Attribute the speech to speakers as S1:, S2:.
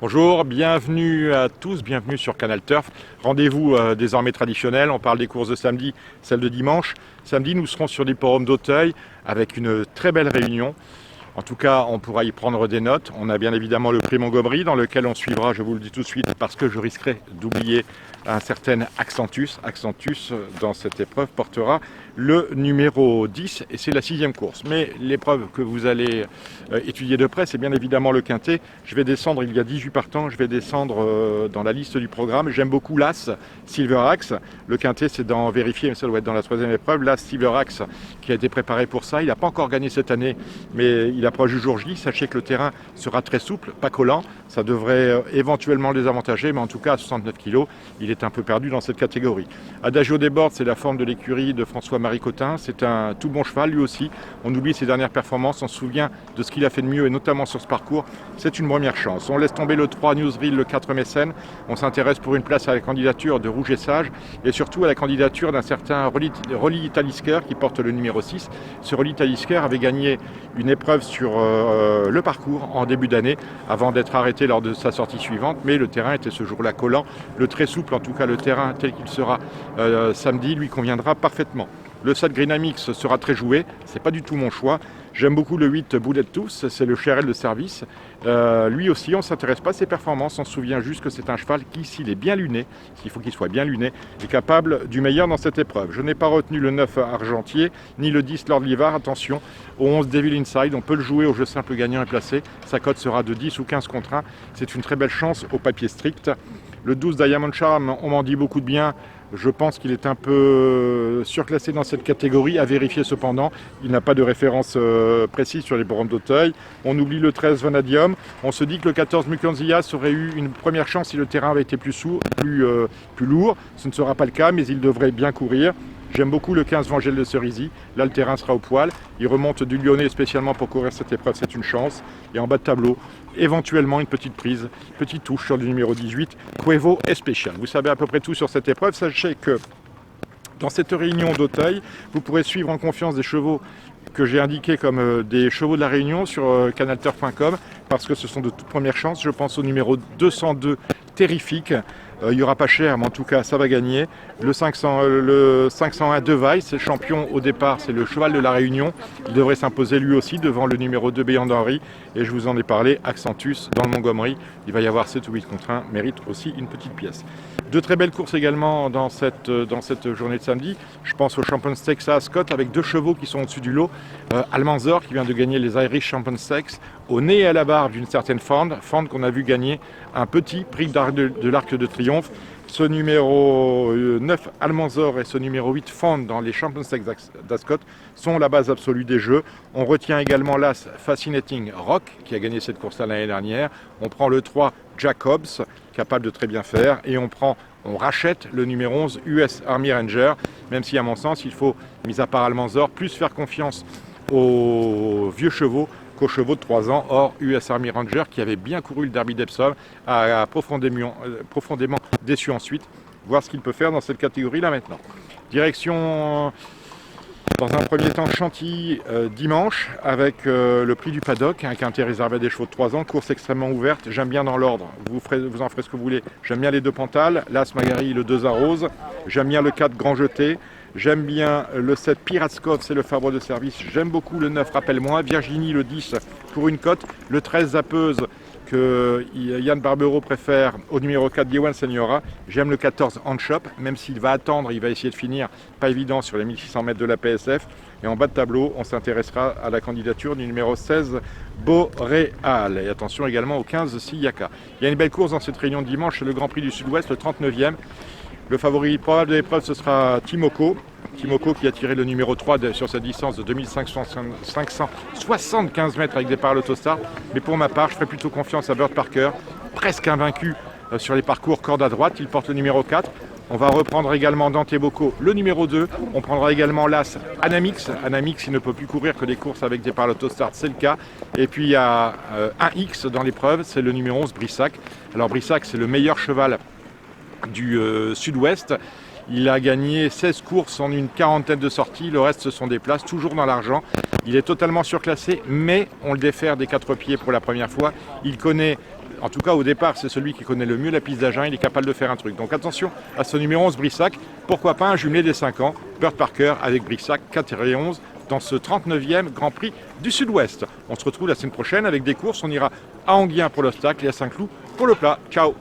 S1: Bonjour, bienvenue à tous, bienvenue sur Canal Turf. Rendez-vous désormais traditionnel, on parle des courses de samedi, celles de dimanche. Samedi, nous serons sur l'hippodrome d'Auteuil avec une très belle réunion. En tout cas, on pourra y prendre des notes. On a bien évidemment le prix Montgomery dans lequel on suivra, je vous le dis tout de suite, parce que je risquerai d'oublier un certain Accentus. Accentus, dans cette épreuve, portera le numéro 10 et c'est la 6e course. Mais l'épreuve que vous allez étudier de près, c'est bien évidemment le quintet. Je vais descendre, il y a 18 partants, je vais descendre dans la liste du programme. J'aime beaucoup l'As Silverax. Le quintet, c'est d'en vérifier, mais ça doit être dans la 3e épreuve. L'As Silverax qui a été préparé pour ça. Il n'a pas encore gagné cette année, mais il approche du jour J. Sachez que le terrain sera très souple, pas collant. Ça devrait éventuellement les avantager, mais en tout cas à 69 kg, il est un peu perdu dans cette catégorie. Adagio des Bordes, c'est la forme de l'écurie de François-Marie Cotin. C'est un tout bon cheval, lui aussi. On oublie ses dernières performances, on se souvient de ce qu'il a fait de mieux, et notamment sur ce parcours. C'est une première chance. On laisse tomber le 3 Newsville, le 4 Mécène. On s'intéresse pour une place à la candidature de Rouge et Sage, et surtout à la candidature d'un certain Rolly Talisker qui porte le numéro 6. Ce Rolly Talisker avait gagné une épreuve sur le parcours en début d'année, avant d'être arrêté lors de sa sortie suivante, mais le terrain était ce jour-là collant. Le très souple, en tout cas le terrain tel qu'il sera samedi, lui conviendra parfaitement. Le 7 Greenamix sera très joué, c'est pas du tout mon choix. J'aime beaucoup le 8 Boulet de Tous, c'est le CRL de service. Lui aussi, on ne s'intéresse pas à ses performances, on se souvient juste que c'est un cheval qui, s'il est bien luné, s'il faut qu'il soit bien luné, est capable du meilleur dans cette épreuve. Je n'ai pas retenu le 9 Argentier, ni le 10 Lord Livard, attention, au 11 Devil Inside, on peut le jouer au jeu simple gagnant et placé, sa cote sera de 10 ou 15 contre 1, c'est une très belle chance au papier strict. Le 12 Diamond Charm, on m'en dit beaucoup de bien. Je pense qu'il est un peu surclassé dans cette catégorie, à vérifier cependant. Il n'a pas de référence précise sur les bornes d'Auteuil. On oublie le 13 Vanadium. On se dit que le 14 Mukanzias aurait eu une première chance si le terrain avait été plus lourd. Ce ne sera pas le cas, mais il devrait bien courir. J'aime beaucoup le 15 Vangel de Cerisy. Là, le terrain sera au poil. Il remonte du Lyonnais spécialement pour courir cette épreuve. C'est une chance. Et en bas de tableau, éventuellement une petite prise, petite touche sur le numéro 18, Cuevo Especial. Vous savez à peu près tout sur cette épreuve. Sachez que dans cette réunion d'Auteuil, vous pourrez suivre en confiance des chevaux que j'ai indiqués comme des chevaux de la Réunion sur canalturf.com parce que ce sont de toutes premières chances. Je pense au numéro 202, Terrifique. Il n'y aura pas cher, mais en tout cas, ça va gagner. Le 501 Device, c'est le champion au départ, c'est le cheval de la Réunion. Il devrait s'imposer lui aussi devant le numéro 2 Beyond Henry. Et je vous en ai parlé, Accentus dans le Montgomery. Il va y avoir 7 ou 8 contre 1, mérite aussi une petite pièce. Deux très belles courses également dans cette journée de samedi. Je pense au Champions Stakes à Ascot avec deux chevaux qui sont au-dessus du lot. Almanzor qui vient de gagner les Irish Champions Stakes au nez et à la barbe d'une certaine Fand qu'on a vu gagner un petit prix de l'Arc de Triomphe. Ce numéro 9 Almanzor et ce numéro 8 Fand dans les Champions Stakes d'Ascot sont la base absolue des jeux. On retient également l'As Fascinating Rock qui a gagné cette course-là l'année dernière. On prend le 3 Jacobs, capable de très bien faire, et on rachète le numéro 11 US Army Ranger, même si à mon sens il faut, mis à part Almanzor, plus faire confiance aux vieux chevaux qu'aux chevaux de 3 ans. Or, US Army Ranger, qui avait bien couru le Derby d'Epsom, a profondément déçu ensuite. Voir ce qu'il peut faire dans cette catégorie-là maintenant. Direction, dans un premier temps, Chantilly dimanche, avec le prix du paddock, un quintet réservé à des chevaux de 3 ans, course extrêmement ouverte. J'aime bien dans l'ordre, vous en ferez ce que vous voulez. J'aime bien les 2 Pantales, l'As Magari, le 2 Arose. J'aime bien le 4 Grand Jeté. J'aime bien le 7 Piraskov, c'est le Fabre de service. J'aime beaucoup le 9 Rappelle-moi. Virginie, le 10 pour une cote. Le 13 Zappeuse que Yann Barbero préfère au numéro 4 Yewan Seniora. J'aime le 14 Handshop, même s'il va attendre, il va essayer de finir, pas évident, sur les 1600 mètres de la PSF. Et en bas de tableau, on s'intéressera à la candidature du numéro 16 Boréal. Et attention également au 15 Siyaka. Il y a une belle course dans cette réunion de dimanche, c'est le Grand Prix du Sud-Ouest, le 39e. Le favori probable de l'épreuve, ce sera Timoko. Timoko qui a tiré le numéro 3 sur sa distance de 2575 mètres avec départ à l'autostart. Mais pour ma part, je ferai plutôt confiance à Bird Parker, presque invaincu sur les parcours corde à droite. Il porte le numéro 4. On va reprendre également Dante Bocco, le numéro 2. On prendra également l'As Anamix. Anamix, il ne peut plus courir que des courses avec départ à l'autostart, c'est le cas. Et puis il y a un X dans l'épreuve, c'est le numéro 11 Brissac. Alors Brissac, c'est le meilleur cheval du Sud-Ouest. Il a gagné 16 courses en une quarantaine de sorties. Le reste, ce sont des places, toujours dans l'argent. Il est totalement surclassé, mais on le défère des 4 pieds pour la première fois. Il connaît, en tout cas au départ, c'est celui qui connaît le mieux la piste d'Agen. Il est capable de faire un truc. Donc attention à ce numéro 11 Brissac. Pourquoi pas un jumelé des 5 ans, Bird Parker avec Brissac 4 et 11 dans ce 39e Grand Prix du Sud-Ouest. On se retrouve la semaine prochaine avec des courses. On ira à Enghien pour l'obstacle et à Saint-Cloud pour le plat. Ciao!